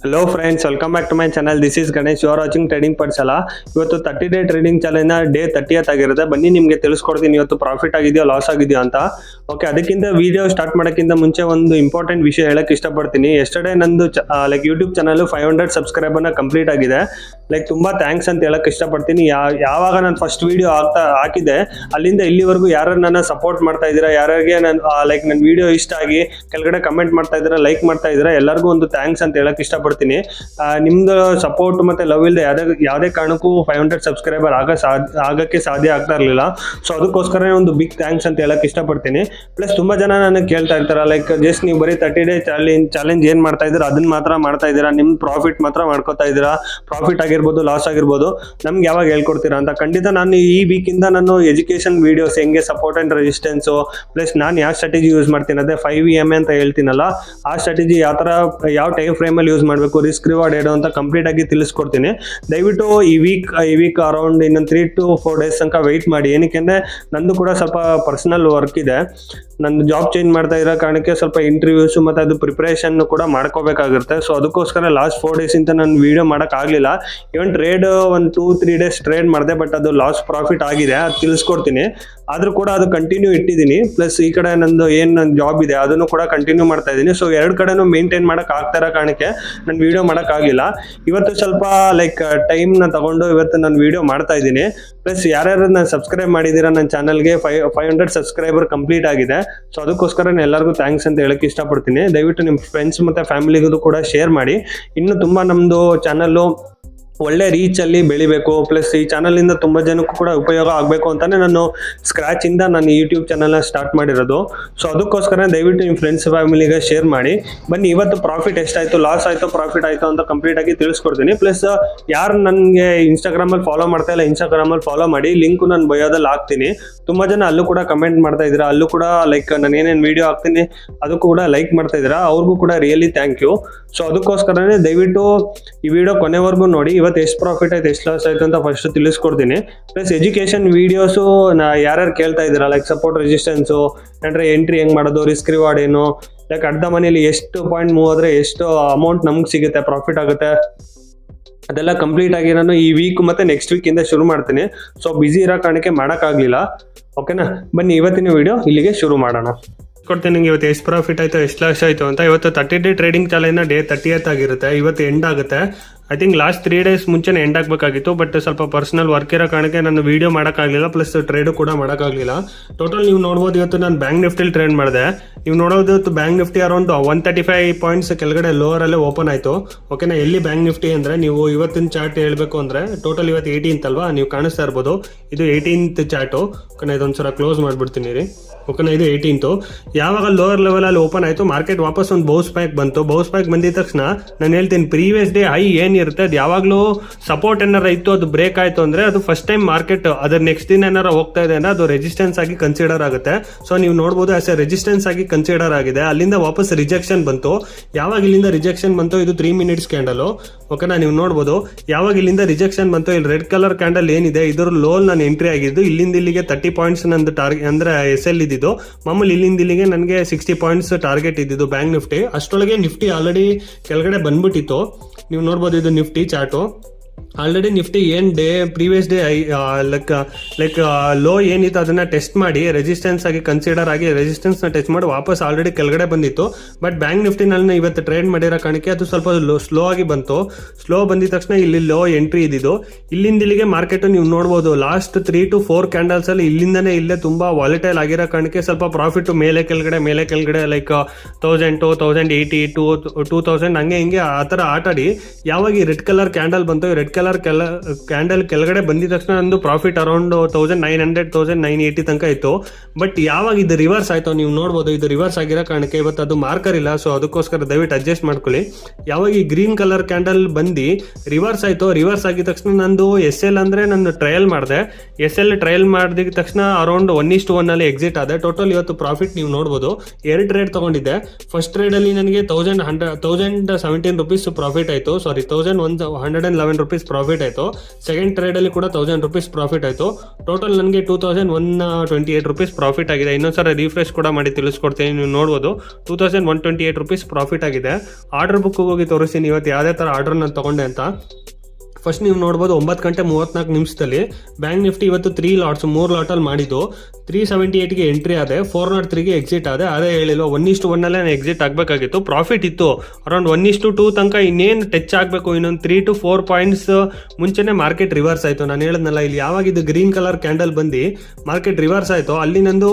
Hello friends, welcome back to my channel. This is Ganesh. You are watching trading Pathshala. ಇವತ್ತು 30 day trading challenge day 30th ಆಗಿರುತ್ತೆ. ಬನ್ನಿ ನಿಮಗೆ ತಿಳಿಸ್ಕೊಡ್ತೀನಿ ಇವತ್ತು ಪ್ರಾಫಿಟ್ ಆಗಿದೆಯೋ ಲಾಸ್ ಆಗಿದೆಯೋ ಅಂತ. ಓಕೆ, ಅದಕ್ಕಿಂತ ವಿಡಿಯೋ ಸ್ಟಾರ್ಟ್ ಮಾಡೋಕ್ಕಿಂತ ಮುಂಚೆ ಒಂದು ಇಂಪಾರ್ಟೆಂಟ್ ವಿಷಯ ಹೇಳಕ್ಕೆ ಇಷ್ಟಪಡ್ತೀನಿ. ಎಸ್ಟರ್ಡೇ ನಂದು ಯೂಟ್ಯೂಬ್ ಚಾನಲ್ 500 ಸಬ್ಸ್ಕ್ರೈಬರ್ನ ಕಂಪ್ಲೀಟ್ ಆಗಿದೆ. ತುಂಬ ಥ್ಯಾಂಕ್ಸ್ ಅಂತ ಹೇಳಕ್ಕೆ ಇಷ್ಟಪಡ್ತೀನಿ. ಯಾವಾಗ ನಾನು ಫಸ್ಟ್ ವಿಡಿಯೋ ಹಾಕಿದೆ ಅಲ್ಲಿಂದ ಇಲ್ಲಿವರೆಗೂ ಯಾರು ನನ್ನ ಸಪೋರ್ಟ್ ಮಾಡ್ತಾ ಇದ್ದೀರಾ, ಯಾರಿಗೆ ನನ್ನ ವಿಡಿಯೋ ಇಷ್ಟ ಆಗಿ ಕೆಳಗಡೆ ಕಮೆಂಟ್ ಮಾಡ್ತಾ ಇದ್ದೀರಾ, ಲೈಕ್ ಮಾಡ್ತಾ ಇದ್ದೀರಾ, ಎಲ್ಲರಿಗೂ ಒಂದು ಥ್ಯಾಂಕ್ಸ್ ಅಂತ ಹೇಳಕ್ಕೆ ಇಷ್ಟಪಡ್ತೀನಿ. ನಿಮ್ದು ಸಪೋರ್ಟ್ ಮತ್ತೆ ಲವ್ ಇಲ್ಲದೆ ಯಾವುದೇ ಕಾರಣಕ್ಕೂ 500 ಸಬ್ಸ್ಕ್ರೈಬರ್ ಆಗಕ್ಕೆ ಸಾಧ್ಯ ಆಗ್ತಾ ಇರಲಿಲ್ಲ. ಸೊ ಅದಕ್ಕೋಸ್ಕರ ಒಂದು ಬಿಗ್ ಥ್ಯಾಂಕ್ಸ್ ಅಂತ ಹೇಳಕ್ಕೆ ಇಷ್ಟಪಡ್ತೀನಿ. ಪ್ಲಸ್ ತುಂಬ ಜನ ನನಗೆ ಕೇಳ್ತಾ ಇರ್ತಾರೆ, ಜಸ್ಟ್ ನೀವು ಬರೀ 30 ಡೇ ಚಾಲೆಂಜ್ ಏನು ಮಾಡ್ತಾ ಇದ್ದೀರಾ ಅದನ್ನ ಮಾತ್ರ ಮಾಡ್ತಾ ಇದ್ದೀರಾ, ನಿಮ್ಮ ಪ್ರಾಫಿಟ್ ಮಾತ್ರ ಮಾಡ್ಕೋತಾ ಇದ್ದೀರಾ, ಪ್ರಾಫಿಟ್ ಆಗಿರ್ಬೋದು ಲಾಸ್ ಆಗಿರ್ಬೋದು, ನಮ್ಗೆ ಯಾವಾಗ ಹೇಳ್ಕೊಡ್ತೀರಾ ಅಂತ. ಖಂಡಿತ ನಾನು ಈ ವೀಕಿಂದ ನಾನು ಎಜುಕೇಷನ್ ವೀಡಿಯೋಸ್ ಹೆಂಗೆ ಸಪೋರ್ಟ್ ಆ್ಯಂಡ್ ರೆಸಿಸ್ಟೆನ್ಸು ಪ್ಲಸ್ ನಾನು ಯಾವ ಸ್ಟ್ರಾಟಜಿ ಯೂಸ್ ಮಾಡ್ತೀನಿ ಅದೇ 5EMA ಅಂತ ಹೇಳ್ತೀನಲ್ಲ, ಆ ಸ್ಟ್ರಾಟಜಿ ಯಾವ ಟೈಮ್ ಫ್ರೇಮಲ್ಲಿ ಯೂಸ್ ಮಾಡಬೇಕು, ರಿಸ್ಕ್ ರಿವಾರ್ಡ್ ಏನು ಅಂತ ಕಂಪ್ಲೀಟ್ ಆಗಿ ತಿಳಿಸ್ಕೊಡ್ತೀನಿ. ದಯವಿಟ್ಟು ಈ ವೀಕ್ ಅರೌಂಡ್ ಇನ್ನೊಂದು 3 to 4 days ತನಕ ವೆಯ್ಟ್ ಮಾಡಿ. ಏನಕ್ಕೆ ನಂದು ಕೂಡ ಸ್ವಲ್ಪ ಪರ್ಸನಲ್ ವರ್ಕ್ ಇದೆ. ನಂದು ಜಾಬ್ ಚೇಂಜ್ ಮಾಡ್ತಾ ಇರೋ ಕಾರಣಕ್ಕೆ ಸ್ವಲ್ಪ ಇಂಟರ್ವ್ಯೂಸು ಮತ್ತು ಅದು ಪ್ರಿಪ್ರೇಷನ್ ಕೂಡ ಮಾಡ್ಕೋಬೇಕಾಗುತ್ತೆ. ಸೊ ಅದಕ್ಕೋಸ್ಕರ ಲಾಸ್ಟ್ 4 days ಇಂದ ನಾನು ವೀಡಿಯೋ ಮಾಡೋಕ್ಕಾಗಲಿಲ್ಲ. ಇವನ್ ಟ್ರೇಡ್ ಒಂದು 2-3 days ಟ್ರೇಡ್ ಮಾಡಿದೆ, ಬಟ್ ಅದು ಲಾಸ್ ಪ್ರಾಫಿಟ್ ಆಗಿದೆ, ಅದು ತಿಳಿಸ್ಕೊಡ್ತೀನಿ. ಆದರೂ ಕೂಡ ಅದು ಕಂಟಿನ್ಯೂ ಇಟ್ಟಿದ್ದೀನಿ. ಪ್ಲಸ್ ಈ ಕಡೆ ನನ್ನ ಜಾಬ್ ಇದೆ ಅದನ್ನು ಕೂಡ ಕಂಟಿನ್ಯೂ ಮಾಡ್ತಾ ಇದ್ದೀನಿ. ಸೊ 2 ಕಡೆನೂ ಮೇಂಟೈನ್ ಮಾಡೋಕೆ ಆಗ್ತಾ ಇರೋ ಕಾರಣಕ್ಕೆ ನಾನು ವೀಡಿಯೋ ಮಾಡೋಕ್ಕಾಗಲಿಲ್ಲ. ಇವತ್ತು ಸ್ವಲ್ಪ ಟೈಮ್ನ ತಗೊಂಡು ಇವತ್ತು ನಾನು ವೀಡಿಯೋ ಮಾಡ್ತಾ ಇದ್ದೀನಿ. ಪ್ಲಸ್ ಯಾರ್ಯಾರು ನಾನು ಸಬ್ಸ್ಕ್ರೈಬ್ ಮಾಡಿದ್ದೀರಾ ನನ್ನ ಚಾನಲ್ಗೆ 500 ಸಬ್ಸ್ಕ್ರೈಬರ್ ಕಂಪ್ಲೀಟ್ ಆಗಿದೆ. ಸೊ ಅದಕ್ಕೋಸ್ಕರ ನಾನು ಎಲ್ಲರಿಗೂ ಥ್ಯಾಂಕ್ಸ್ ಅಂತ ಹೇಳಕ್ಕೆ ಇಷ್ಟಪಡ್ತೀನಿ. ದಯವಿಟ್ಟು ನಿಮ್ಮ ಫ್ರೆಂಡ್ಸ್ ಮತ್ತು ಫ್ಯಾಮಿಲಿಗೂ ಕೂಡ ಶೇರ್ ಮಾಡಿ. ಇನ್ನು ತುಂಬ ನಮ್ಮದು ಚಾನಲ್ಲು ಒಳ್ಳೆ ರೀಚಲ್ಲಿ ಬೆಳಿಬೇಕು. ಪ್ಲಸ್ ಈ ಚಾನಲಿಂದ ತುಂಬ ಜನಕ್ಕೂ ಕೂಡ ಉಪಯೋಗ ಆಗಬೇಕು ಅಂತಲೇ ನಾನು ಸ್ಕ್ರ್ಯಾಚಿಂದ ನಾನು ಯೂಟ್ಯೂಬ್ ಚಾನಲ್ನ ಸ್ಟಾರ್ಟ್ ಮಾಡಿರೋದು. ಸೊ ಅದಕ್ಕೋಸ್ಕರ ದಯವಿಟ್ಟು ನಿಮ್ಮ ಫ್ರೆಂಡ್ಸ್ ಫ್ಯಾಮಿಲಿಗೆ ಶೇರ್ ಮಾಡಿ. ಬನ್ನಿ ಇವತ್ತು ಪ್ರಾಫಿಟ್ ಎಷ್ಟಾಯಿತು, ಲಾಸ್ ಆಯಿತು, ಪ್ರಾಫಿಟ್ ಆಯಿತು ಅಂತ ಕಂಪ್ಲೀಟಾಗಿ ತಿಳಿಸ್ಕೊಡ್ತೀನಿ. ಪ್ಲಸ್ ಯಾರು ನನಗೆ ಇನ್ಸ್ಟಾಗ್ರಾಮಲ್ಲಿ ಫಾಲೋ ಮಾಡ್ತಾ ಇಲ್ಲ, ಇನ್ಸ್ಟಾಗ್ರಾಮಲ್ಲಿ ಫಾಲೋ ಮಾಡಿ, ಲಿಂಕು ನಾನು ಬಯೋದಲ್ಲಿ ಹಾಕ್ತೀನಿ. ತುಂಬ ಜನ ಅಲ್ಲೂ ಕೂಡ ಕಮೆಂಟ್ ಮಾಡ್ತಾ ಇದ್ದೀರಾ, ಅಲ್ಲೂ ಕೂಡ ನಾನು ಏನೇನು ವೀಡಿಯೋ ಹಾಕ್ತೀನಿ ಅದಕ್ಕೂ ಕೂಡ ಲೈಕ್ ಮಾಡ್ತಾ ಇದ್ದೀರಾ, ಅವ್ರಿಗೂ ಕೂಡ ರಿಯಲಿ ಥ್ಯಾಂಕ್ ಯು. ಸೊ ಅದಕ್ಕೋಸ್ಕರನೇ ದಯವಿಟ್ಟು ಈ ವಿಡಿಯೋ ಕೊನೆವರೆಗೂ ನೋಡಿ. ಇವತ್ತು ಎಷ್ಟು ಪ್ರಾಫಿಟ್ ಆಯ್ತು ಎಷ್ಟು ಲಾಸ್ ಆಯ್ತು ಅಂತ ಫಸ್ಟ್ ತಿಳಿಸ್ಕೊಡ್ತೀನಿ. ಪ್ಲಸ್ ಎಜುಕೇಷನ್ ವೀಡಿಯೋಸು ಯಾರ್ಯಾರು ಕೇಳ್ತಾ ಇದ್ದೀರಾ, ಸಪೋರ್ಟ್ ರೆಸಿಸ್ಟೆನ್ಸು ಅಂದರೆ ಎಂಟ್ರಿ ಹೆಂಗೆ ಮಾಡೋದು, ರಿಸ್ಕ್ ರಿವಾರ್ಡ್ ಏನು, ಅರ್ಧ ಮನೇಲಿ ಎಷ್ಟು ಪಾಯಿಂಟ್ ಮೂವ್ ಆದರೆ ಎಷ್ಟು ಅಮೌಂಟ್ ನಮ್ಗೆ ಸಿಗುತ್ತೆ, ಪ್ರಾಫಿಟ್ ಆಗುತ್ತೆ, ಅದೆಲ್ಲ ಕಂಪ್ಲೀಟ್ ಆಗಿ ನಾನು ಈ ವೀಕ್ ಮತ್ತು ನೆಕ್ಸ್ಟ್ ವೀಕಿಂದ ಶುರು ಮಾಡ್ತೀನಿ. ಸೊ ಬ್ಯುಸಿ ಇರೋ ಕಾರಣಕ್ಕೆ ಮಾಡೋಕ್ಕಾಗಲಿಲ್ಲ. ಓಕೆನಾ, ಬನ್ನಿ ಇವತ್ತಿನ ವಿಡಿಯೋ ಇಲ್ಲಿಗೆ ಶುರು ಮಾಡೋಣ. ಕೊಡ್ತೀನಿ ನಿಮಗೆ ಇವತ್ತು ಎಷ್ಟು ಪ್ರಾಫಿಟ್ ಆಯಿತು ಎಷ್ಟು ಲಾಸ್ ಆಯಿತು ಅಂತ. ಇವತ್ತು 30 ಡೇ ಟ್ರೇಡಿಂಗ್ ಚಾಲೆಂಜ್ನ ಡೇ 30th ಆಗಿರುತ್ತೆ. ಇವತ್ತು ಎಂಡ್ ಆಗುತ್ತೆ. ಐ ಥಿಂಕ್ ಲಾಸ್ಟ್ 3 days ಮುಂಚೆನೇ ಎಂಡ್ ಆಗಬೇಕಾಗಿತ್ತು, ಬಟ್ ಸ್ವಲ್ಪ ಪರ್ಸನಲ್ ವರ್ಕ್ ಇರೋ ಕಾರಣಕ್ಕೆ ನಾನು ವೀಡಿಯೋ ಮಾಡೋಕ್ಕಾಗಲಿಲ್ಲ, ಪ್ಲಸ್ ಟ್ರೇಡು ಕೂಡ ಮಾಡೋಕ್ಕಾಗಲಿಲ್ಲ. ಟೋಟಲ್ ನೀವು ನೋಡ್ಬೋದು ಇವತ್ತು ನಾನು ಬ್ಯಾಂಕ್ ನಿಫ್ಟಿಲಿ ಟ್ರೇಡ್ ಮಾಡಿದೆ. ನೀವು ನೋಡೋದು ಇವತ್ತು ಬ್ಯಾಂಕ್ ನಿಫ್ಟಿ ಅರೌಂಡ್ 135 ಪಾಯಿಂಟ್ಸ್ ಕೆಳಗಡೆ ಲೋವರಲ್ಲೇ ಓಪನ್ ಆಯಿತು. ಓಕೆನಾ, ಎಲ್ಲಿ ಬ್ಯಾಂಕ್ ನಿಫ್ಟಿ ಅಂದರೆ ನೀವು ಇವತ್ತಿನ ಚಾರ್ಟ್ ಹೇಳಬೇಕು ಅಂದರೆ ಟೋಟಲ್ ಇವತ್ತು 18th ಅಲ್ವಾ, ನೀವು ಕಾಣಿಸ್ತಾ ಇರ್ಬೋದು ಇದು 18th ಚಾರ್ಟು. ಓಕೆನಾ, ಇದೊಂದ್ಸಲ ಕ್ಲೋಸ್ ಮಾಡಿಬಿಡ್ತೀನಿ ರೀ. ಓಕೆನಾ, ಇದು 18th. ಯಾವಾಗ ಲೋವರ್ ಲೆವೆಲಲ್ಲಿ ಓಪನ್ ಆಯಿತು ಮಾರ್ಕೆಟ್ ವಾಪಸ್ ಒಂದು ಬೌನ್ಸ್ ಬ್ಯಾಕ್ ಬಂತು. ಬೌನ್ಸ್ ಬ್ಯಾಕ್ ಬಂದಿದ ತಕ್ಷಣ ನಾನು ಹೇಳ್ತೀನಿ ಪ್ರೀವಿಯಸ್ ಡೇ ಹೈ ಏನಿರುತ್ತೆ ಅದು ಯಾವಾಗಲೂ ಸಪೋರ್ಟ್ ಏನಾರ ಇತ್ತು ಅದು ಬ್ರೇಕ್ ಆಯಿತು ಅಂದರೆ ಅದು ಫಸ್ಟ್ ಟೈಮ್ ಮಾರ್ಕೆಟ್ ಅದರ ನೆಕ್ಸ್ಟ್ ದಿನ ಏನಾರ ಹೋಗ್ತಾ ಇದೆ ಅಂದರೆ ಅದು ರೆಸಿಸ್ಟೆನ್ಸ್ ಆಗಿ ಕನ್ಸಿಡರ್ ಆಗುತ್ತೆ. ಸೊ ನೀವು ನೋಡ್ಬೋದು ಆಸ್ ಎ ರೆಸಿಸ್ಟೆನ್ಸ್ ಆಗಿ ಕನ್ಸಿಡರ್ ಆಗಿದೆ. ಅಲ್ಲಿಂದ ವಾಪಸ್ ರಿಜೆಕ್ಷನ್ ಬಂತು. ಯಾವಾಗ ಇಲ್ಲಿಂದ ರಿಜೆಕ್ಷನ್ ಬಂತು ಇದು 3 minutes ಕ್ಯಾಂಡಲು. ಓಕೆನಾ, ನೀವು ನೋಡ್ಬೋದು ಯಾವಾಗ ಇಲ್ಲಿಂದ ರಿಜೆಕ್ಷನ್ ಬಂತು, ಇಲ್ಲಿ ರೆಡ್ ಕಲರ್ ಕ್ಯಾಂಡಲ್ ಏನಿದೆ ಇದರ ಲೋಲ್ ನಾನು ಎಂಟ್ರಿ ಆಗಿದ್ದು. ಇಲ್ಲಿಂದ ಇಲ್ಲಿಗೆ 30 ಪಾಯಿಂಟ್ಸ್ ನಂದು ಟಾರ್ಗೆಟ್ ಅಂದರೆ SL ಇದ್ದಿದ್ದು. ಮಾಮೂಲಿ ಇಲ್ಲಿಂದ ಇಲ್ಲಿಗೆ ನನಗೆ 60 ಪಾಯಿಂಟ್ಸ್ ಟಾರ್ಗೆಟ್ ಇದ್ದಿದ್ದು ಬ್ಯಾಂಕ್ ನಿಫ್ಟಿ. ಅಷ್ಟೊಳಗೆ ನಿಫ್ಟಿ ಆಲ್ರೆಡಿ ಕೆಳಗಡೆ ಬಂದ್ಬಿಟ್ಟಿತ್ತು. ನೀವು ನೋಡ್ಬೋದು ಇದು ನಿಫ್ಟಿ ಚಾರ್ಟು. ಆಲ್ರೆಡಿ ನಿಫ್ಟಿ ಏನು ಪ್ರೀವಿಯಸ್ ಡೇ ಲೈಕ್ ಲೋ ಏನಿತ್ತು ಅದನ್ನ ಟೆಸ್ಟ್ ಮಾಡಿ ರೆಸಿಸ್ಟೆನ್ಸ್ ಆಗಿ ಕನ್ಸಿಡರ್ ಆಗಿ ರೆಸಿಸ್ಟೆನ್ಸ್ನ ಟೆಸ್ಟ್ ಮಾಡಿ ವಾಪಸ್ ಆಲ್ರೆಡಿ ಕೆಳಗಡೆ ಬಂದಿತ್ತು. ಬಟ್ ಬ್ಯಾಂಕ್ ನಿಫ್ಟಿನಲ್ಲಿ ಇವತ್ತು ಟ್ರೇಡ್ ಮಾಡಿರೋ ಕಾರಣಕ್ಕೆ ಅದು ಸ್ವಲ್ಪ ಸ್ಲೋ ಆಗಿ ಬಂತು. ಸ್ಲೋ ಬಂದಿದ ತಕ್ಷಣ ಇಲ್ಲಿ ಲೋ ಎಂಟ್ರಿ ಇದ್ದಿದ್ದು. ಇಲ್ಲಿಂದ ಇಲ್ಲಿಗೆ ಮಾರ್ಕೆಟ್ ನೀವು ನೋಡ್ಬೋದು ಲಾಸ್ಟ್ 3 to 4 ಕ್ಯಾಂಡಲ್ಸ್ ಅಲ್ಲಿ ಇಲ್ಲಿಂದನೇ ಇಲ್ಲೇ ತುಂಬಾ ವಾಲಿಟೈಲ್ ಆಗಿರೋ ಕಾರಣಕ್ಕೆ ಸ್ವಲ್ಪ ಪ್ರಾಫಿಟ್ ಮೇಲೆ ಕೆಳಗಡೆ ಲೈಕ್ 1000 1080 2000 ಹಂಗೆ ಹಿಂಗೆ ಆ ಥರ ಆಟಾಡಿ ಯಾವಾಗ ಈ ರೆಡ್ ಕಲರ್ ಕ್ಯಾಂಡಲ್ ಬಂತು, ರೆಡ್ ಕಲರ್ ಕ್ಯಾಂಡಲ್ ಕೆಳಗಡೆ ಬಂದಿದ ತಕ್ಷಣ ನಂದು ಪ್ರಾಫಿಟ್ ಅರೌಂಡ್ 1900 1980 ತನಕ ಇತ್ತು. ಬಟ್ ಯಾವಾಗ ಇದು ರಿವರ್ಸ್ ಆಯ್ತು ನೀವು ನೋಡ್ಬೋದು, ಇದು ರಿವರ್ಸ್ ಆಗಿರೋ ಕಾರಣಕ್ಕೆ ಇವತ್ತು ಅದು ಮಾರ್ಕರ್ ಇಲ್ಲ. ಸೊ ಅದಕ್ಕೋಸ್ಕರ ದಯವಿಟ್ಟು ಅಡ್ಜಸ್ಟ್ ಮಾಡ್ಕೊಳ್ಳಿ. ಯಾವಾಗ ಈ ಗ್ರೀನ್ ಕಲರ್ ಕ್ಯಾಂಡಲ್ ಬಂದು ರಿವರ್ಸ್ ಆಯ್ತು, ರಿವರ್ಸ್ ಆಗಿದ ತಕ್ಷಣ ನಂದು SL ಅಂದರೆ ನಾನು ಟ್ರಯಲ್ ಮಾಡಿದೆ. SL ಟ್ರಯಲ್ ಮಾಡಿದ ತಕ್ಷಣ ಅರೌಂಡ್ 1:1 ಅಲ್ಲಿ ಎಕ್ಸಿಟ್ ಆದೆ. ಟೋಟಲ್ ಇವತ್ತು ಪ್ರಾಫಿಟ್ ನೀವು ನೋಡ್ಬೋದು 2 ಟ್ರೇಡ್ ತಗೊಂಡಿದ್ದೆ. ಫಸ್ಟ್ ಟ್ರೇಡಲ್ಲಿ ನನಗೆ 1017 rupees ಪ್ರಾಫಿಟ್ ಆಯಿತು. ಸಾರಿ 1111 rupees ಪ್ರಾಫಿಟ್ ಆಯಿತು. ಸೆಕೆಂಡ್ ಟ್ರೇಡಲ್ಲಿ ಕೂಡ 1000 rupees ಪ್ರಾಫಿಟ್ ಆಯಿತು. ಟೋಟಲ್ ನನಗೆ 2128 rupees ಪ್ರಾಫಿಟ್ ಆಗಿದೆ. ಇನ್ನೊಂದ್ಸಲ ರಿಫ್ರೆಶ್ ಕೂಡ ಮಾಡಿ ತಿಳಿಸ್ಕೊಡ್ತೀನಿ, ನೀವು ನೋಡ್ಬೋದು 2128 rupees ಪ್ರಾಫಿಟ್ ಆಗಿದೆ. ಆರ್ಡರ್ ಬುಕ್ ಹೋಗಿ ತೋರಿಸ್ತೀನಿ ಇವತ್ತು ಯಾವುದೇ ಥರ ಆರ್ಡರ್ ನಾನು ತೊಗೊಂಡೆ ಅಂತ. ಫಸ್ಟ್ ನೀವು ನೋಡ್ಬೋದು 9 ಗಂಟೆ 34 ನಿಮಿಷದಲ್ಲಿ ಬ್ಯಾಂಕ್ ನಿಫ್ಟಿ ಇವತ್ತು 3 ಲಾಟಲ್ಲಿ ಮಾಡಿದ್ದು. 378ಗೆ ಎಂಟ್ರಿ ಆದೆ, 403ಗೆ ಎಕ್ಸಿಟ್ ಆದೆ. ಅದೇ ಹೇಳಿಲ್ವ 1:1 ನಾನು ಎಕ್ಸಿಟ್ ಆಗಬೇಕಾಗಿತ್ತು. ಪ್ರಾಫಿಟ್ ಇತ್ತು ಅರೌಂಡ್ 1:2 ತನಕ. ಇನ್ನೇನು ಟಚ್ ಆಗಬೇಕು, ಇನ್ನೊಂದು 3 to 4 ಪಾಯಿಂಟ್ಸ್ ಮುಂಚೆನೇ ಮಾರ್ಕೆಟ್ ರಿವರ್ಸ್ ಆಯಿತು. ನಾನು ಹೇಳಿದ್ನಲ್ಲ, ಇಲ್ಲಿ ಯಾವಾಗ ಇದು ಗ್ರೀನ್ ಕಲರ್ ಕ್ಯಾಂಡಲ್ ಬಂದು ಮಾರ್ಕೆಟ್ ರಿವರ್ಸ್ ಆಯಿತು ಅಲ್ಲಿ ನಂದು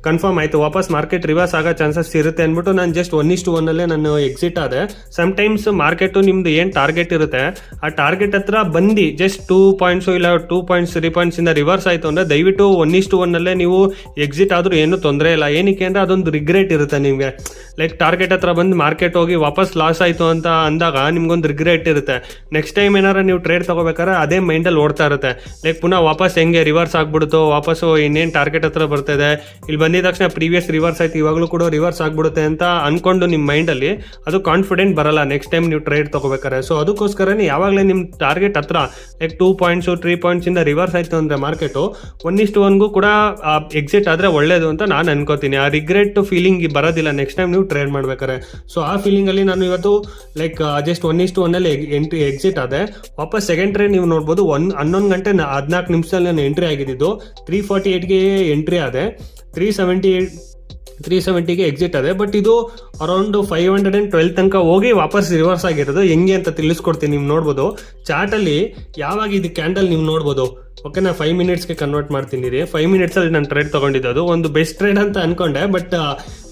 ಕನ್ಫರ್ಮ್ ಆಯಿತು ವಾಪಸ್ ಮಾರ್ಕೆಟ್ ರಿವರ್ಸ್ ಆಗೋ ಚಾನ್ಸಸ್ ಇರುತ್ತೆ ಅಂದ್ಬಿಟ್ಟು ನಾನು ಜಸ್ಟ್ 1:1 ನಾನು ಎಕ್ಸಿಟ್ ಆದೆ. ಸಮ್ಟೈಮ್ಸ್ ಮಾರ್ಕೆಟು ನಿಮ್ದು ಏನು ಟಾರ್ಗೆಟ್ ಇರುತ್ತೆ ಆ ಟಾರ್ಗೆಟ್ ಹತ್ರ ಬಂದು ಜಸ್ಟ್ 2 ಪಾಯಿಂಟ್ಸ್ ಇಲ್ಲ 2 ಪಾಯಿಂಟ್ಸ್ 3 ಪಾಯಿಂಟ್ಸ್ ಇಂದ ರಿವರ್ಸ್ ಆಯಿತು ಅಂದರೆ ದಯವಿಟ್ಟು 1:1 ನೀವು ಎಕ್ಸಿಟ್ ಆದರೂ ಏನೂ ತೊಂದರೆ ಇಲ್ಲ. ಏನಕ್ಕೆ ಅಂದರೆ ಅದೊಂದು ರಿಗ್ರೆಟ್ ಇರುತ್ತೆ ನಿಮಗೆ. ಲೈಕ್ ಟಾರ್ಗೆಟ್ ಹತ್ರ ಬಂದು ಮಾರ್ಕೆಟ್ ಹೋಗಿ ವಾಪಸ್ ಲಾಸ್ ಆಯಿತು ಅಂತ ಅಂದಾಗ ನಿಮ್ಗೊಂದು ರಿಗ್ರೆಟ್ ಇರುತ್ತೆ. ನೆಕ್ಸ್ಟ್ ಟೈಮ್ ಏನಾರು ನೀವು ಟ್ರೇಡ್ ತೊಗೋಬೇಕಾದ್ರೆ ಅದೇ ಮೈಂಡಲ್ಲಿ ಓಡ್ತಾ ಇರುತ್ತೆ. ಲೈಕ್ ಪುನಃ ವಾಪಸ್ ಹೆಂಗೆ ರಿವರ್ಸ್ ಆಗ್ಬಿಡುತ್ತೋ, ವಾಪಸ್ಸು ಇನ್ನೇನು ಟಾರ್ಗೆಟ್ ಹತ್ರ ಬರ್ತಾಯಿದೆ, ಇಲ್ಲಿ ಬಂದಿದ ತಕ್ಷಣ ಪ್ರೀವಿಯಸ್ ರಿವರ್ಸ್ ಆಯ್ತು ಇವಾಗಲೂ ಕೂಡ ರಿವರ್ಸ್ ಆಗ್ಬಿಡುತ್ತೆ ಅಂತ ಅಂದ್ಕೊಂಡು ನಿಮ್ಮ ಮೈಂಡಲ್ಲಿ ಅದು ಕಾನ್ಫಿಡೆಂಟ್ ಬರಲ್ಲ ನೆಕ್ಸ್ಟ್ ಟೈಮ್ ನೀವು ಟ್ರೇಡ್ ತೊಗೋಬೇಕಾರೆ. ಸೊ ಅದಕ್ಕೋಸ್ಕರನೇ ಯಾವಾಗಲೇ ನಿಮ್ಮ ಟಾರ್ಗೆಟ್ ಹತ್ರ ಲೈಕ್ 2 ಪಾಯಿಂಟ್ಸು 3 ಪಾಯಿಂಟ್ಸ್ ಇಂದ ರಿವರ್ಸ್ ಆಯಿತು ಅಂದರೆ ಮಾರ್ಕೆಟು 1:1 ಕೂಡ ಎಕ್ಸಿಟ್ ಆದರೆ ಒಳ್ಳೇದು ಅಂತ ನಾನು ಅನ್ಕೋತೀನಿ. ಆ ರಿಗ್ರೆಟ್ ಫೀಲಿಂಗ್ ಬರೋದಿಲ್ಲ ನೆಕ್ಸ್ಟ್ ಟೈಮ್ ನೀವು ಟ್ರೇಡ್ ಮಾಡ್ಬೇಕಾರೆ. ಸೊ ಆ ಫೀಲಿಂಗಲ್ಲಿ ನಾನು ಇವತ್ತು ಲೈಕ್ ಜಸ್ಟ್ 1:1 ಎಕ್ಸಿಟ್ ಆದೆ. ವಾಪಸ್ ಸೆಕೆಂಡ್ ಟ್ರೇಡ್ ನೀವು ನೋಡ್ಬೋದು 11 ಗಂಟೆ 14 ನಿಮಿಷದಲ್ಲಿ ನಾನು ಎಂಟ್ರಿ ಆಗಿದ್ದು. 348ಗೆ ಎಂಟ್ರಿ ಆದೆ, 370ಗೆ ಎಕ್ಸಿಟ್ ಆದೆ. ಬಟ್ ಇದು ಅರೌಂಡ್ 512 ತನಕ ಹೋಗಿ ವಾಪಸ್ ರಿವರ್ಸ್ ಆಗಿರೋದು. ಹೆಂಗೆ ಅಂತ ತಿಳಿಸ್ಕೊಡ್ತೀನಿ, ನೀವು ನೋಡ್ಬೋದು ಚಾರ್ಟಲ್ಲಿ ಯಾವಾಗ ಇದು ಕ್ಯಾಂಡಲ್ ನೀವು ನೋಡ್ಬೋದು. ಓಕೆ, ನಾನು 5 ಮಿನಿಟ್ಸ್ಗೆ ಕನ್ವರ್ಟ್ ಮಾಡ್ತೀನಿ ರೀ. 5 ಮಿನಿಟ್ಸಲ್ಲಿ ನಾನು ಟ್ರೇಡ್ ತೊಗೊಂಡಿದ್ದು ಒಂದು ಬೆಸ್ಟ್ ಟ್ರೇಡ್ ಅಂತ ಅನ್ಕೊಂಡೆ. ಬಟ್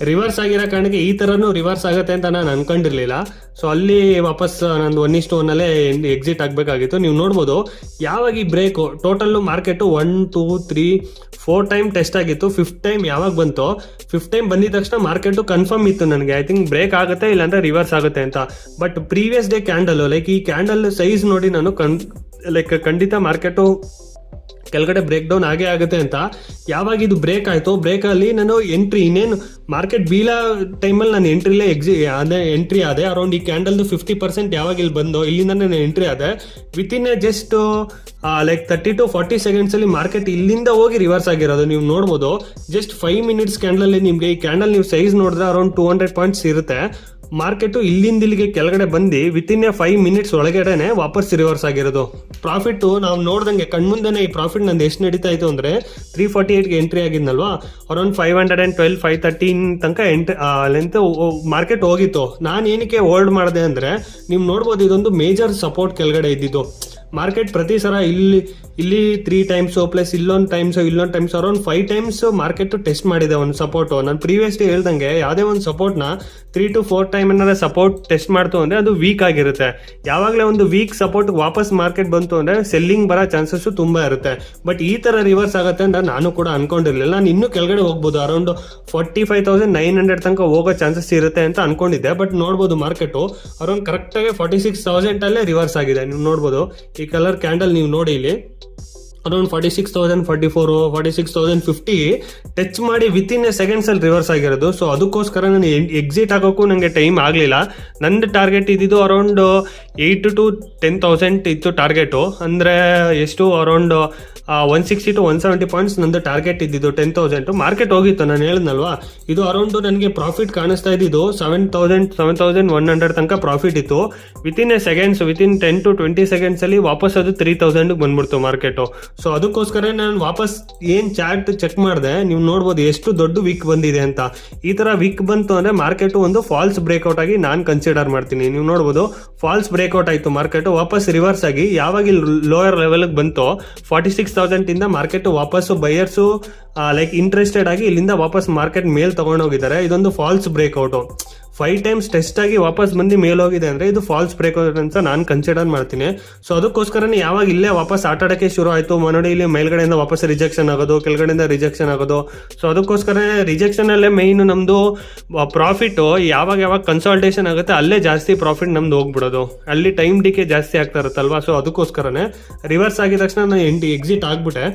ರಿವರ್ಸ್ ಆಗಿರೋ ಕಾರಣಕ್ಕೆ ಈ ಥರನೂ ರಿವರ್ಸ್ ಆಗುತ್ತೆ ಅಂತ ನಾನು ಅನ್ಕೊಂಡಿರಲಿಲ್ಲ. ಸೊ ಅಲ್ಲಿ ವಾಪಸ್ ನಂದು 1:1 ಎಕ್ಸಿಟ್ ಆಗಬೇಕಾಗಿತ್ತು. ನೀವು ನೋಡ್ಬೋದು ಯಾವಾಗ ಈ break total market 1 2 3 4 time test ಆಗಿತ್ತು. 5th ಟೈಮ್ ಯಾವಾಗ ಬಂತು, 5th ಟೈಮ್ ಬಂದಿದ ತಕ್ಷಣ ಮಾರ್ಕೆಟು ಕನ್ಫರ್ಮ್ ಇತ್ತು ನನಗೆ, ಐ ಥಿಂಕ್ ಬ್ರೇಕ್ ಆಗುತ್ತೆ ಇಲ್ಲಾಂದ್ರೆ ರಿವರ್ಸ್ ಆಗುತ್ತೆ ಅಂತ. But previous day candle like ಈ ಕ್ಯಾಂಡಲ್ ಸೈಜ್ ನೋಡಿ ನಾನು ಖಂಡಿತ ಮಾರ್ಕೆಟು ಕೆಳಗಡೆ ಬ್ರೇಕ್ ಡೌನ್ ಆಗೇ ಆಗುತ್ತೆ ಅಂತ. ಯಾವಾಗ ಇದು ಬ್ರೇಕ್ ಆಯಿತು, ಬ್ರೇಕಲ್ಲಿ ನಾನು ಎಂಟ್ರಿ ಇನ್ನೇನು ಮಾರ್ಕೆಟ್ ಬೀಳೋ ಟೈಮಲ್ಲಿ ನಾನು ಎಂಟ್ರಿ ಆದೆ. ಅರೌಂಡ್ ಈ ಕ್ಯಾಂಡಲ್ದು 50% ಯಾವಾಗ ಇಲ್ಲಿ ಬಂದು ಇಲ್ಲಿಂದ ನಾನು ಎಂಟ್ರಿ ಆದೆ. ವಿತಿನ್ ಜಸ್ಟ್ ಲೈಕ್ 30 to 40 ಸೆಕೆಂಡ್ಸಲ್ಲಿ ಮಾರ್ಕೆಟ್ ಇಲ್ಲಿಂದ ಹೋಗಿ ರಿವರ್ಸ್ ಆಗಿರೋದು ನೀವು ನೋಡ್ಬೋದು. ಜಸ್ಟ್ 5 ಮಿನಿಟ್ಸ್ ಕ್ಯಾಂಡಲಲ್ಲಿ ನಿಮಗೆ ಈ ಕ್ಯಾಂಡಲ್ ನೀವು ಸೈಜ್ ನೋಡಿದ್ರೆ ಅರೌಂಡ್ 200 ಪಾಯಿಂಟ್ಸ್ ಇರುತ್ತೆ. ಮಾರ್ಕೆಟು ಇಲ್ಲಿಂದ ಇಲ್ಲಿಗೆ ಕೆಳಗಡೆ ಬಂದು ವಿತಿನ್ 5 ಮಿನಿಟ್ಸ್ ಒಳಗಡೆನೆ ವಾಪಸ್ ರಿವರ್ಸ್ ಆಗಿರೋದು. ಪ್ರಾಫಿಟ್ಟು ನಾವು ನೋಡ್ದಂಗೆ ಕಣ್ಮುಂದೆನೇ ಈ ಪ್ರಾಫಿಟ್ ನಂದು ಎಷ್ಟು ನಡೀತಾ ಇತ್ತು ಅಂದರೆ 348ಗೆ ಎಂಟ್ರಿ ಆಗಿದ್ನಲ್ವಾ, ಅರೌಂಡ್ 512 513 ತನಕ ಲೆಂತ್ ಮಾರ್ಕೆಟ್ ಹೋಗಿತ್ತು. ನಾನು ಏನಕ್ಕೆ ಹೋಲ್ಡ್ ಮಾಡಿದೆ ಅಂದರೆ ನೀವು ನೋಡ್ಬೋದು ಇದೊಂದು ಮೇಜರ್ ಸಪೋರ್ಟ್ ಕೆಳಗಡೆ ಇದ್ದಿದ್ದು. ಮಾರ್ಕೆಟ್ ಪ್ರತಿ ಸಲ ಇಲ್ಲಿ 3 ಟೈಮ್ಸು ಪ್ಲಸ್ ಇಲ್ಲೊಂದು times around 5 times market test ಮಾಡಿದೆ ಒಂದು ಸಪೋರ್ಟು. ನಾನು ಪ್ರೀವಿಯಸ್ಲಿ ಹೇಳ್ದಂಗೆ ಯಾವುದೇ ಒಂದು ಸಪೋರ್ಟ್ನ 3 to 4 ಟೈಮ್ ಏನಾದ್ರೆ ಸಪೋರ್ಟ್ ಟೆಸ್ಟ್ ಮಾಡ್ತು ಅಂದರೆ ಅದು ವೀಕ್ ಆಗಿರುತ್ತೆ. ಯಾವಾಗಲೇ ಒಂದು ವೀಕ್ ಸಪೋರ್ಟ್ ವಾಪಸ್ ಮಾರ್ಕೆಟ್ ಬಂತು ಅಂದರೆ ಸೆಲ್ಲಿಂಗ್ ಬರೋ ಚಾನ್ಸಸ್ಸು ತುಂಬ ಇರುತ್ತೆ. ಬಟ್ ಈ ಥರ ರಿವರ್ಸ್ ಆಗುತ್ತೆ ಅಂತ ನಾನು ಕೂಡ ಅನ್ಕೊಂಡಿರಲಿಲ್ಲ. ನಾನು ಇನ್ನೂ ಕೆಳಗಡೆ ಹೋಗ್ಬೋದು, ಅರೌಂಡ್ 45,900 ತನಕ ಹೋಗೋ ಚಾನ್ಸಸ್ ಇರುತ್ತೆ ಅಂತ ಅನ್ಕೊಂಡಿದ್ದೆ. ಬಟ್ ನೋಡ್ಬೋದು ಮಾರ್ಕೆಟು ಅರೌಂಡ್ ಕರೆಕ್ಟಾಗಿ 46,000 ರಿವರ್ಸ್ ಆಗಿದೆ. ನೀವು ನೋಡ್ಬೋದು ಈ ಕಲರ್ ಕ್ಯಾಂಡಲ್ ನೀವು ನೋಡಿ ಇಲ್ಲಿ ಅರೌಂಡ್ 46,044 46,050 ಟಚ್ ಮಾಡಿ ವಿತಿನ್ ಸೆಕೆಂಡ್ಸಲ್ಲಿ ರಿವರ್ಸ್ ಆಗಿರೋದು. ಸೊ ಅದಕ್ಕೋಸ್ಕರ ನಾನು ಎಕ್ಸಿಟ್ ಆಗೋಕ್ಕೂ ನನಗೆ ಟೈಮ್ ಆಗಲಿಲ್ಲ. ನಂದು ಟಾರ್ಗೆಟ್ ಇದ್ದಿದ್ದು ಅರೌಂಡ್ 8 to 10,000 ಇತ್ತು ಟಾರ್ಗೆಟು. ಅಂದರೆ ಎಷ್ಟು ಅರೌಂಡ್ 160 to 170 ಪಾಯಿಂಟ್ಸ್ ನಂದು ಟಾರ್ಗೆಟ್ ಇದ್ದಿದ್ದು 10,000. ಮಾರ್ಕೆಟ್ ಹೋಗಿತ್ತು, ನಾನು ಹೇಳಿದ್ನಲ್ವಾ. ಇದು ಅರೌಂಡ್ ನನಗೆ ಪ್ರಾಫಿಟ್ ಕಾಣಿಸ್ತಾ ಇದ್ದಿದ್ದು 7,100 ತನಕ ಪ್ರಾಫಿಟ್ ಇತ್ತು. ವಿತಿನ್ 10 to 20 ಸೆಕೆಂಡ್ಸಲ್ಲಿ ವಾಪಸ್ ಅದು 3,000ಗೆ ಬಂದ್ಬಿಡ್ತು ಮಾರ್ಕೆಟು. ಸೊ ಅದಕ್ಕೋಸ್ಕರ ನಾನು ವಾಪಸ್ ಏನು ಚಾರ್ಟ್ ಚೆಕ್ ಮಾಡಿದೆ, ನೀವು ನೋಡ್ಬೋದು ಎಷ್ಟು ದೊಡ್ಡ ವೀಕ್ ಬಂದಿದೆ ಅಂತ. ಈ ಥರ ವೀಕ್ ಬಂತು ಅಂದರೆ ಮಾರ್ಕೆಟು ಒಂದು ಫಾಲ್ಸ್ ಬ್ರೇಕ್ಔಟ್ ಆಗಿ ನಾನು ಕನ್ಸಿಡರ್ ಮಾಡ್ತೀನಿ. ನೀವು ನೋಡ್ಬೋದು ಫಾಲ್ಸ್ ಬ್ರೇಕ್ಔಟ್ ಆಯಿತು ಮಾರ್ಕೆಟು, ವಾಪಸ್ ರಿವರ್ಸ್ ಆಗಿ ಯಾವಾಗ ಇಲ್ಲಿ ಲೋಯರ್ ಲೆವೆಲ್ಗೆ ಬಂತು 46,000 ಇಂದ ಮಾರ್ಕೆಟ್ ವಾಪಸ್ಸು ಬೈಯರ್ಸು ಲೈಕ್ ಇಂಟ್ರೆಸ್ಟೆಡ್ ಆಗಿ ಇಲ್ಲಿಂದ ವಾಪಸ್ ಮಾರ್ಕೆಟ್ ಮೇಲ್ ತೊಗೊಂಡೋಗಿದ್ದಾರೆ. ಇದೊಂದು ಫಾಲ್ಸ್ ಬ್ರೇಕ್ಔಟು. 5 ಟೈಮ್ಸ್ ಟೆಸ್ಟ್ ಆಗಿ ವಾಪಸ್ ಬಂದು ಮೇಲೋಗಿದೆ ಅಂದರೆ ಇದು ಫಾಲ್ಸ್ ಬ್ರೇಕ್ಔಟ್ ಅಂತ ನಾನು ಕನ್ಸಿಡರ್ ಮಾಡ್ತೀನಿ. ಸೊ ಅದಕ್ಕೋಸ್ಕರನೇ ಯಾವಾಗ ಇಲ್ಲೇ ವಾಪಸ್ ಆಟ ಆಡೋಕ್ಕೆ ಶುರು ಆಯಿತು, ನೋಡಿ ಇಲ್ಲಿ ಮೇಲ್ಗಡೆಯಿಂದ ವಾಪಸ್ ರಿಜೆಕ್ಷನ್ ಆಗೋದು, ಕೆಳಗಡೆಯಿಂದ ರಿಜೆಕ್ಷನ್ ಆಗೋದು. ಸೊ ಅದಕ್ಕೋಸ್ಕರ ರಿಜೆಕ್ಷನಲ್ಲೇ ಮೈನು ನಮ್ಮದು ಪ್ರಾಫಿಟ್ಟು ಯಾವಾಗ ಕನ್ಸಾಲ್ಟೇಷನ್ ಆಗುತ್ತೆ ಅಲ್ಲೇ ಜಾಸ್ತಿ ಪ್ರಾಫಿಟ್ ನಮ್ದು ಹೋಗ್ಬಿಡೋದು. ಅಲ್ಲಿ ಟೈಮ್ ಡಿಕೆ ಜಾಸ್ತಿ ಆಗ್ತಾ ಇರುತ್ತಲ್ವಾ. ಸೊ ಅದಕ್ಕೋಸ್ಕರನೇ ರಿವರ್ಸ್ ಆಗಿದ ತಕ್ಷಣ ನಾನು ಎಕ್ಸಿಟ್ ಆಗಿಬಿಟ್ಟೆ.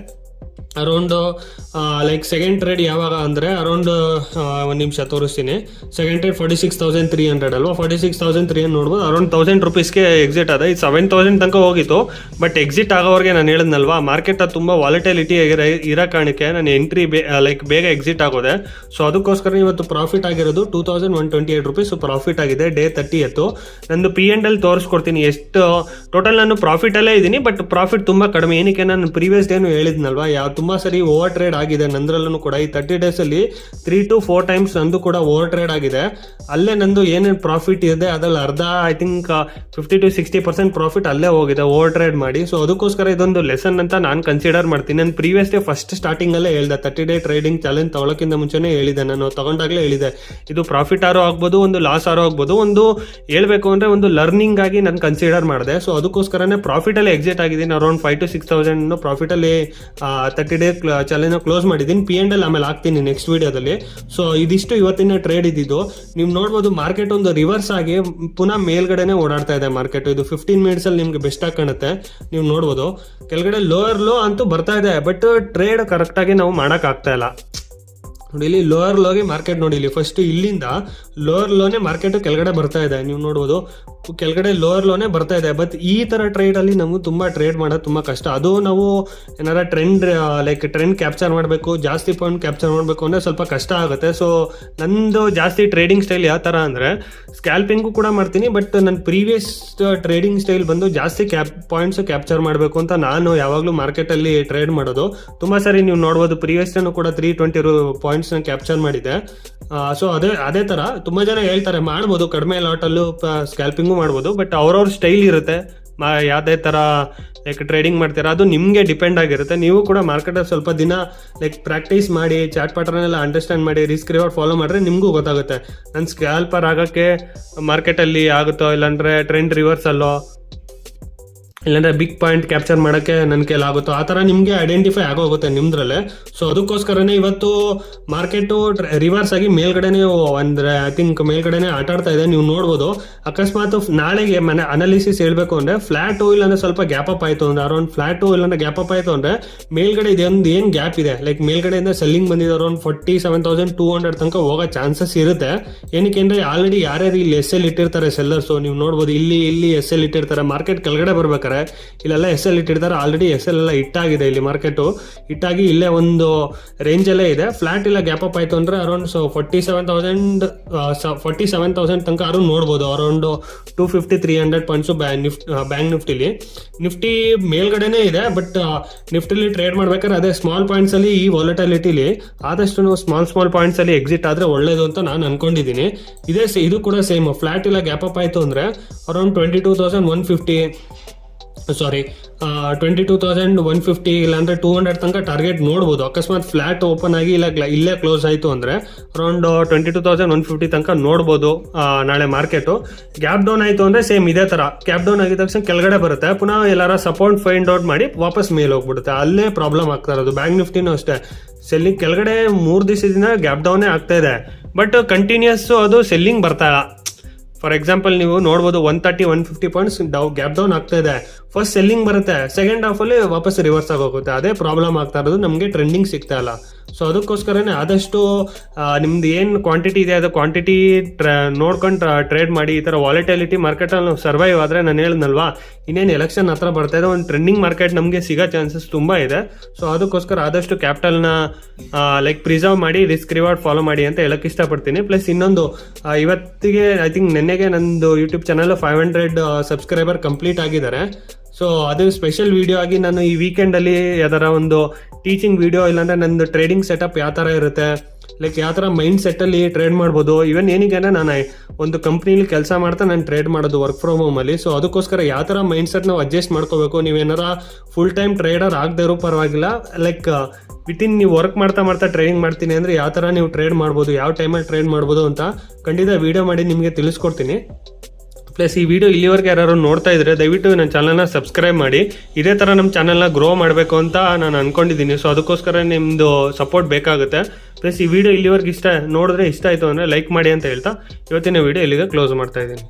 ಅರೌಂಡು ಲೈಕ್ ಸೆಕೆಂಡ್ ಟ್ರೇಡ್ ಯಾವಾಗ ಅಂದರೆ ಅರೌಂಡ್ ಒಂದು ನಿಮಿಷ ತೋರಿಸ್ತೀನಿ. ಸೆಕೆಂಡ್ ಟ್ರೇಡ್ 46,300 ಅಲ್ವಾ, 46,300 ನೋಡ್ಬೋದು. ಅರೌಂಡ್ 1000 ರುಪೀಸ್ಗೆ ಎಕ್ಸಿಟ್ ಅದ. ಇದು 7,000 ತನಕ ಹೋಗಿತ್ತು. ಬಟ್ ಎಕ್ಸಿಟ್ ಆಗೋವರೆಗೆ ನಾನು ಹೇಳಿದ್ನಲ್ವಾ, ಮಾರ್ಕೆಟ್ ಅದು ತುಂಬ ವಾಲಟೈಲಿಟಿ ಇರೋ ಕಾರಣಕ್ಕೆ ನಾನು ಎಂಟ್ರಿ ಲೈಕ್ ಬೇಗ ಎಕ್ಸಿಟ್ ಆಗೋದೆ. ಸೊ ಅದಕ್ಕೋಸ್ಕರ ಇವತ್ತು ಪ್ರಾಫಿಟ್ ಆಗಿರೋದು 2,128 ರುಪೀಸ್ ಪ್ರಾಫಿಟ್ ಆಗಿದೆ. ಡೇ 30 ನಂದು P&L ತೋರಿಸ್ಕೊಡ್ತೀನಿ. ಎಷ್ಟು ಟೋಟಲ್ ನಾನು ಪ್ರಾಫಿಟಲ್ಲೇ ಇದ್ದೀನಿ, ಬಟ್ ಪ್ರಾಫಿಟ್ ತುಂಬ ಕಡಿಮೆ. ಏನಕ್ಕೆ ನಾನು ಪ್ರೀವಿಯಸ್ ಡೇನು ಹೇಳಿದ್ನಲ್ವಾ, ತುಂಬ ಸರಿ ಓವರ್ ಟ್ರೇಡ್ ಆಗಿದೆ ನಂದ್ರಲ್ಲೂ ಕೂಡ. ಈ 30 ಡೇಸಲ್ಲಿ 3 to 4 ಟೈಮ್ಸ್ ನಂದು ಕೂಡ ಓವರ್ ಟ್ರೇಡ್ ಆಗಿದೆ. ಅಲ್ಲೇ ನಂದು ಏನೇನು ಪ್ರಾಫಿಟ್ ಇದೆ ಅದ್ರಲ್ಲಿ ಅರ್ಧ ಐ ಥಿಂಕ್ 50 to 60% ಪ್ರಾಫಿಟ್ ಅಲ್ಲೇ ಹೋಗಿದೆ ಓವರ್ ಟ್ರೇಡ್ ಮಾಡಿ. ಸೊ ಅದಕ್ಕೋಸ್ಕರ ಇದೊಂದು ಲೆಸನ್ ಅಂತ ನಾನು ಕನ್ಸಿಡರ್ ಮಾಡ್ತೀನಿ. ನಾನು ಪ್ರೀವಿಯಸ್ ಡೇ ಫಸ್ಟ್ ಸ್ಟಾರ್ಟಿಂಗಲ್ಲೇ ಹೇಳಿದೆ, 30 ಡೇ ಟ್ರೇಡಿಂಗ್ ಚಾಲೆಂಜ್ ತಗೊಳ್ಳೋಕ್ಕಿಂತ ಮುಂಚೆನೇ ಹೇಳಿದೆ, ನಾನು ತಗೊಂಡಾಗಲೇ ಹೇಳಿದೆ ಇದು ಪ್ರಾಫಿಟ್ ಆರೋ ಆಗ್ಬೋದು, ಒಂದು ಲಾಸ್ ಆರೋ ಆಗ್ಬೋದು, ಒಂದು ಹೇಳ್ಬೇಕು ಅಂದರೆ ಒಂದು ಲರ್ನಿಂಗ್ ಆಗಿ ನಾನು ಕನ್ಸಿಡರ್ ಮಾಡಿದೆ. ಸೊ ಅದಕ್ಕೋಸ್ಕರನೇ ಪ್ರಾಫಿಟಲ್ಲಿ ಎಕ್ಸಿಟ್ ಆಗಿದ್ದೀನಿ. Around 5 to 6,000 ಪ್ರಾಫಿಟಲ್ಲಿ 30 day challenge close ಮಾಡಿದ್ದೀನಿ. P&L ಆಮೇಲೆ ಹಾಕ್ತೀನಿ ನೆಕ್ಸ್ಟ್ ವಿಡಿಯೋದಲ್ಲಿ. ಸೊ ಇದಿಷ್ಟು ಇವತ್ತಿನ ಟ್ರೇಡ್ ಇದ್ದಿದ್ದು. ನೀವು ನೋಡ್ಬೋದು ಮಾರ್ಕೆಟ್ ಒಂದು ರಿವರ್ಸ್ ಆಗಿ ಪುನಃ ಮೇಲ್ಗಡೆನೆ ಓಡಾಡ್ತಾ ಇದೆ ಮಾರ್ಕೆಟ್. ಇದು 15 ಮಿನಿಟ್ಸ್ ಅಲ್ಲಿ ನಿಮ್ಗೆ ಬೆಸ್ಟ್ ಆಗಿ ಕಾಣುತ್ತೆ. ನೀವು ನೋಡ್ಬೋದು ಕೆಳಗಡೆ ಲೋಯರ್ ಲೋ ಅಂತೂ ಬರ್ತಾ ಇದೆ, ಬಟ್ ಟ್ರೇಡ್ ಕರೆಕ್ಟಾಗಿ ನಾವು ಮಾಡಕ್ ಆಗ್ತಾ ಇಲ್ಲ. ನೋಡಿ ಇಲ್ಲಿ ಲೋಯರ್ ಲೋಗೆ ಮಾರ್ಕೆಟ್ ನೋಡಿ, ಇಲ್ಲಿ ಫಸ್ಟ್ ಇಲ್ಲಿಂದ ಲೋಯರ್ ಲೋನೇ ಮಾರ್ಕೆಟ್ ಕೆಳಗಡೆ ಬರ್ತಾ ಇದೆ. ನೀವು ನೋಡ್ಬೋದು ಕೆಳಗಡೆ ಲೋಯರ್ ಲೋನೇ ಬರ್ತಾ ಇದೆ. ಬಟ್ ಈ ತರ ಟ್ರೇಡ್ ಅಲ್ಲಿ ನಮಗೆ ತುಂಬಾ ಟ್ರೇಡ್ ಮಾಡೋದು ತುಂಬಾ ಕಷ್ಟ. ಅದು ನಾವು ಏನಾರ ಟ್ರೆಂಡ್ ಕ್ಯಾಪ್ಚರ್ ಮಾಡಬೇಕು, ಜಾಸ್ತಿ ಪಾಯಿಂಟ್ ಕ್ಯಾಪ್ಚರ್ ಮಾಡಬೇಕು ಅಂದ್ರೆ ಸ್ವಲ್ಪ ಕಷ್ಟ ಆಗುತ್ತೆ. ಸೊ ನಂದು ಜಾಸ್ತಿ ಟ್ರೇಡಿಂಗ್ ಸ್ಟೈಲ್ ಯಾವ ತರ ಅಂದ್ರೆ ಸ್ಕ್ಯಾಲ್ಪಿಂಗು ಕೂಡ ಮಾಡ್ತೀನಿ, ಬಟ್ ನನ್ನ ಪ್ರೀವಿಯಸ್ ಟ್ರೇಡಿಂಗ್ ಸ್ಟೈಲ್ ಬಂದು ಜಾಸ್ತಿ ಪಾಯಿಂಟ್ಸ್ ಕ್ಯಾಪ್ಚರ್ ಮಾಡಬೇಕು ಅಂತ ನಾನು ಯಾವಾಗಲೂ ಮಾರ್ಕೆಟ್ ಅಲ್ಲಿ ಟ್ರೇಡ್ ಮಾಡೋದು. ತುಂಬಾ ಸರಿ ನೀವು ನೋಡ್ಬೋದು ಪ್ರೀವಿಯಸ್ ಕೂಡ 320 ಪಾಯಿಂಟ್ಸ್ ಕ್ಯಾಪ್ಚರ್ ಮಾಡಿದೆ. ಸೊ ಅದೇ ತರ ತುಂಬಾ ಜನ ಹೇಳ್ತಾರೆ ಮಾಡ್ಬೋದು, ಕಡಿಮೆ ಲಾಟಲ್ಲೂ ಸ್ಕ್ಯಾಲ್ಪಿಂಗು ಮಾಡ್ಬೋದು, ಬಟ್ ಅವ್ರವ್ರ ಸ್ಟೈಲ್ ಇರುತ್ತೆ. ಯಾವುದೇ ತರ ಲೈಕ್ ಟ್ರೇಡಿಂಗ್ ಮಾಡ್ತೀರಾ ಅದು ನಿಮಗೆ ಡಿಪೆಂಡ್ ಆಗಿರುತ್ತೆ. ನೀವು ಕೂಡ ಮಾರ್ಕೆಟಲ್ಲಿ ಸ್ವಲ್ಪ ದಿನ ಲೈಕ್ ಪ್ರಾಕ್ಟೀಸ್ ಮಾಡಿ, ಚಾರ್ಟ್ ಪ್ಯಾಟರ್ನ್ ಎಲ್ಲ ಅಂಡರ್ಸ್ಟ್ಯಾಂಡ್ ಮಾಡಿ, ರಿಸ್ಕ್ ರಿವಾರ್ಡ್ ಫಾಲೋ ಮಾಡಿದ್ರೆ ನಿಮಗೂ ಗೊತ್ತಾಗುತ್ತೆ. ನನ್ನ ಸ್ಕ್ಯಾಲ್ಪರ್ ಆಗೋಕ್ಕೆ ಮಾರ್ಕೆಟಲ್ಲಿ ಆಗುತ್ತೋ, ಇಲ್ಲಾಂದ್ರೆ ಟ್ರೆಂಡ್ ರಿವರ್ಸಲ್ಲೋ, ಇಲ್ಲಾಂದ್ರೆ ಬಿಗ್ ಪಾಯಿಂಟ್ ಕ್ಯಾಪ್ಚರ್ ಮಾಡೋಕ್ಕೆ ನನ್ನ ಕೈಲಾಗುತ್ತೋ, ಆ ಥರ ನಿಮಗೆ ಐಡೆಂಟಿಫೈ ಆಗೋಗುತ್ತೆ ನಿಮ್ದ್ರಲ್ಲೇ. ಸೊ ಅದಕ್ಕೋಸ್ಕರನೇ ಇವತ್ತು ಮಾರ್ಕೆಟು ರಿವರ್ಸ್ ಆಗಿ ಮೇಲ್ಗಡೆನೇ ಅಂದರೆ ಐ ಥಿಂಕ್ ಮೇಲ್ಗಡೆನೇ ಆಟಾಡ್ತಾ ಇದೆ. ನೀವು ನೋಡ್ಬೋದು ಅಕಸ್ಮಾತ್ ನಾಳೆಗೆ ಅನಾಲಿಸಿಸ್ ಹೇಳ್ಬೇಕು ಅಂದರೆ ಫ್ಲಾಟು ಇಲ್ಲಾಂದ್ರೆ ಸ್ವಲ್ಪ ಗ್ಯಾಪ್ ಅಪ್ ಆಯಿತು ಅಂದರೆ, ಅರೌಂಡ್ ಫ್ಲಾಟು ಇಲ್ಲಾಂದ್ರೆ ಗ್ಯಾಪ್ ಅಪ್ ಆಯಿತು ಅಂದರೆ ಮೇಲ್ಗಡೆ ಇದೊಂದು ಏನು ಗ್ಯಾಪ್ ಇದೆ, ಲೈಕ್ ಮೇಲ್ಗಡೆಯಿಂದ ಸೆಲ್ಲಿಂಗ್ ಬಂದಿದೆ ಅರೌಂಡ್ 47,200 ತನಕ ಹೋಗೋ ಚಾನ್ಸಸ್ ಇರುತ್ತೆ. ಏನಕ್ಕೆ ಅಂದರೆ ಆಲ್ರೆಡಿ ಯಾರ್ಯಾರು ಇಲ್ಲಿ SL ಇಟ್ಟಿರ್ತಾರೆ ಸೆಲ್ಲರ್ಸು, ನೀವು ನೋಡ್ಬೋದು ಇಲ್ಲಿ SL ಇಟ್ಟಿರ್ತಾರೆ. ಮಾರ್ಕೆಟ್ ಕೆಳಗಡೆ ಬರ್ಬೇಕಾರೆ ಇಲ್ಲೆಲ್ಲ SL ಇಟ್ಟಿರ್ತಾರೆ. ಆಲ್ರೆಡಿ SL ಎಲ್ಲ ಇಟ್ಟಾಗಿದೆ, ಇಲ್ಲಿ ಮಾರ್ಕೆಟು ಇಟ್ಟಾಗಿ ಇಲ್ಲೇ ಒಂದು ರೇಂಜಲ್ಲೇ ಇದೆ. ಫ್ಲಾಟ್ ಇಲ್ಲ ಗ್ಯಾಪ್ ಅಪ್ ಆಯಿತು ಅಂದರೆ ಅರೌಂಡ್ 47,000 ತನಕ ಅವ್ರು ನೋಡ್ಬೋದು. ಅರೌಂಡ್ 250-300 ಪಾಯಿಂಟ್ಸು ಬ್ಯಾಂಕ್ ನಿಫ್ಟಿ ಮೇಲ್ಗಡೆನೇ ಇದೆ. ಬಟ್ ನಿಫ್ಟಿಲಿ ಟ್ರೇಡ್ ಮಾಡ್ಬೇಕಾದ್ರೆ ಅದೇ ಸ್ಮಾಲ್ ಪಾಯಿಂಟ್ಸ್ ಅಲ್ಲಿ ಈ ವಾಲಟಿಲಿಟಿಲಿ ಆದಷ್ಟು ನಾವು ಸ್ಮಾಲ್ ಪಾಯಿಂಟ್ಸ್ ಅಲ್ಲಿ ಎಕ್ಸಿಟ್ ಆದ್ರೆ ಒಳ್ಳೇದು ಅಂತ ನಾನು ಅನ್ಕೊಂಡಿದ್ದೀನಿ. ಇದು ಕೂಡ ಸೇಮ್, ಫ್ಲಾಟ್ ಇಲ್ಲ ಗ್ಯಾಪ್ ಅಪ್ ಆಯಿತು ಅಂದರೆ ಅರೌಂಡ್ 22,150 ಇಲ್ಲಾಂದ್ರೆ 200 ತನಕ ಟಾರ್ಗೆಟ್ ನೋಡ್ಬೋದು. ಅಕಸ್ಮಾತ್ ಫ್ಲಾಟ್ ಓಪನ್ ಆಗಿ ಇಲ್ಲೇ ಕ್ಲೋಸ್ ಆಯಿತು ಅಂದರೆ ಅರೌಂಡ್ 22,150 ತನಕ ನೋಡ್ಬೋದು ನಾಳೆ ಮಾರ್ಕೆಟು. ಗ್ಯಾಪ್ ಡೌನ್ ಆಯಿತು ಅಂದರೆ ಸೇಮ್ ಇದೇ ಥರ, ಗ್ಯಾಪ್ ಡೌನ್ ಆಗಿದ ತಕ್ಷಣ ಕೆಳಗಡೆ ಬರುತ್ತೆ, ಪುನಃ ಎಲ್ಲಾರ ಸಪೋರ್ಟ್ ಫೈಂಡ್ ಔಟ್ ಮಾಡಿ ವಾಪಸ್ ಮೇಲೆ ಹೋಗ್ಬಿಡುತ್ತೆ. ಅಲ್ಲೇ ಪ್ರಾಬ್ಲಮ್ ಆಗ್ತಾ ಇರೋದು. ಬ್ಯಾಂಕ್ ನಿಫ್ಟಿನೂ ಅಷ್ಟೇ, ಸೆಲ್ಲಿಂಗ್ ಕೆಳಗಡೆ 3 ದಿವಸದಿಂದ ಗ್ಯಾಪ್ ಡೌನೇ ಆಗ್ತಾ ಇದೆ, ಬಟ್ ಕಂಟಿನ್ಯೂಸ್ ಅದು ಸೆಲ್ಲಿಂಗ್ ಬರ್ತಾ ಇಲ್ಲ. ಫಾರ್ ಎಕ್ಸಾಂಪಲ್ ನೀವು ನೋಡ್ಬೋದು 130-150 ಪಾಯಿಂಟ್ಸ್ ಗ್ಯಾಪ್ ಡೌನ್ ಆಗ್ತಾ ಇದೆ. ಫಸ್ಟ್ ಸೆಲ್ಲಿಂಗ್ ಬರುತ್ತೆ, ಸೆಕೆಂಡ್ ಹಾಫಲ್ಲಿ ವಾಪಸ್ ರಿವರ್ಸ್ ಆಗೋಗುತ್ತೆ. ಅದೇ ಪ್ರಾಬ್ಲಮ್ ಆಗ್ತಾ ಇರೋದು, ನಮಗೆ ಟ್ರೆಂಡಿಂಗ್ ಸಿಗ್ತಾ ಇಲ್ಲ. ಸೊ ಅದಕ್ಕೋಸ್ಕರನೇ ಆದಷ್ಟು ನಿಮ್ದು ಏನು ಕ್ವಾಂಟಿಟಿ ಇದೆ ಅದು ಕ್ವಾಂಟಿಟಿ ನೋಡ್ಕೊಂಡು ಟ್ರೇಡ್ ಮಾಡಿ. ಈ ಥರ ವಾಲಿಟಿಲಿಟಿ ಮಾರ್ಕೆಟಲ್ಲಿ ನಾವು ಸರ್ವೈವ್ ಆದರೆ, ನಾನು ಹೇಳಿದ್ನಲ್ವಾ ಇನ್ನೇನು ಎಲೆಕ್ಷನ್ ಹತ್ರ ಬರ್ತಾ ಇದೆ, ಒಂದು ಟ್ರೆಂಡಿಂಗ್ ಮಾರ್ಕೆಟ್ ನಮಗೆ ಸಿಗೋ ಚಾನ್ಸಸ್ ತುಂಬ ಇದೆ. ಸೊ ಅದಕ್ಕೋಸ್ಕರ ಆದಷ್ಟು ಕ್ಯಾಪಿಟಲ್ನ ಲೈಕ್ ಪ್ರಿಸರ್ವ್ ಮಾಡಿ, ರಿಸ್ಕ್ ರಿವಾರ್ಡ್ ಫಾಲೋ ಮಾಡಿ ಅಂತ ಹೇಳಕ್ಕೆ ಇಷ್ಟಪಡ್ತೀನಿ. ಪ್ಲಸ್ ಇನ್ನೊಂದು ಇವತ್ತಿಗೆ ಐ ಥಿಂಕ್ ನೆನ್ನೆಗೆ ನಂದು ಯೂಟ್ಯೂಬ್ ಚಾನಲ್ 500 ಸಬ್ಸ್ಕ್ರೈಬರ್ ಕಂಪ್ಲೀಟ್ ಆಗಿದ್ದಾರೆ. ಸೊ ಅದು ಸ್ಪೆಷಲ್ ವಿಡಿಯೋ ಆಗಿ ನಾನು ಈ ವೀಕೆಂಡಲ್ಲಿ ಯಾವ್ದಾರ ಒಂದು ಟೀಚಿಂಗ್ ವಿಡಿಯೋ, ಇಲ್ಲಾಂದ್ರೆ ನಂದು ಟ್ರೇಡಿಂಗ್ ಸೆಟಪ್ ಯಾವ ಥರ ಇರುತ್ತೆ, ಲೈಕ್ ಯಾವ ಥರ ಮೈಂಡ್ ಸೆಟ್ಟಲ್ಲಿ ಟ್ರೇಡ್ ಮಾಡ್ಬೋದು. ಇವನ್ ಏನಿಗೆ ನಾನು ಒಂದು ಕಂಪ್ನಿಲಿ ಕೆಲಸ ಮಾಡ್ತಾ ನಾನು ಟ್ರೇಡ್ ಮಾಡೋದು ವರ್ಕ್ ಫ್ರಮ್ ಹೋಮಲ್ಲಿ. ಸೊ ಅದಕ್ಕೋಸ್ಕರ ಯಾವ ಥರ ಮೈಂಡ್ ಸೆಟ್ ನಾವು ಅಡ್ಜಸ್ಟ್ ಮಾಡ್ಕೋಬೇಕು. ನೀವೇನಾರ ಫುಲ್ ಟೈಮ್ ಟ್ರೇಡರ್ ಆಗದೆ ಇರೋ ಪರವಾಗಿಲ್ಲ, ಲೈಕ್ ವಿತಿನ್ ನೀವು ವರ್ಕ್ ಮಾಡ್ತಾ ಟ್ರೇಡಿಂಗ್ ಮಾಡ್ತೀನಿ ಅಂದರೆ ಯಾವ ಥರ ನೀವು ಟ್ರೇಡ್ ಮಾಡ್ಬೋದು, ಯಾವ ಟೈಮಲ್ಲಿ ಟ್ರೇಡ್ ಮಾಡ್ಬೋದು ಅಂತ ಖಂಡಿತ ವಿಡಿಯೋ ಮಾಡಿ ನಿಮಗೆ ತಿಳಿಸ್ಕೊಡ್ತೀನಿ. ಪ್ಲಸ್ ಈ ವಿಡಿಯೋ ಇಲ್ಲಿವರೆಗೆ ಯಾರು ನೋಡ್ತಾ ಇದ್ರೆ ದಯವಿಟ್ಟು ನನ್ನ ಚಾನಲ್ನ ಸಬ್ಸ್ಕ್ರೈಬ್ ಮಾಡಿ. ಇದೇ ಥರ ನಮ್ಮ ಚಾನಲ್ನ ಗ್ರೋ ಮಾಡಬೇಕು ಅಂತ ನಾನು ಅಂದ್ಕೊಂಡಿದ್ದೀನಿ. ಸೊ ಅದಕ್ಕೋಸ್ಕರ ನಿಮ್ಮದು ಸಪೋರ್ಟ್ ಬೇಕಾಗುತ್ತೆ. ಪ್ಲಸ್ ಈ ವಿಡಿಯೋ ಇಲ್ಲಿವರೆಗೆ ಇಷ್ಟ ಆಯಿತು ಅಂದರೆ ಲೈಕ್ ಮಾಡಿ ಅಂತ ಹೇಳ್ತಾ ಇವತ್ತಿನ ವಿಡಿಯೋ ಇಲ್ಲಿಗೆ ಕ್ಲೋಸ್ ಮಾಡ್ತಾ ಇದ್ದೀನಿ.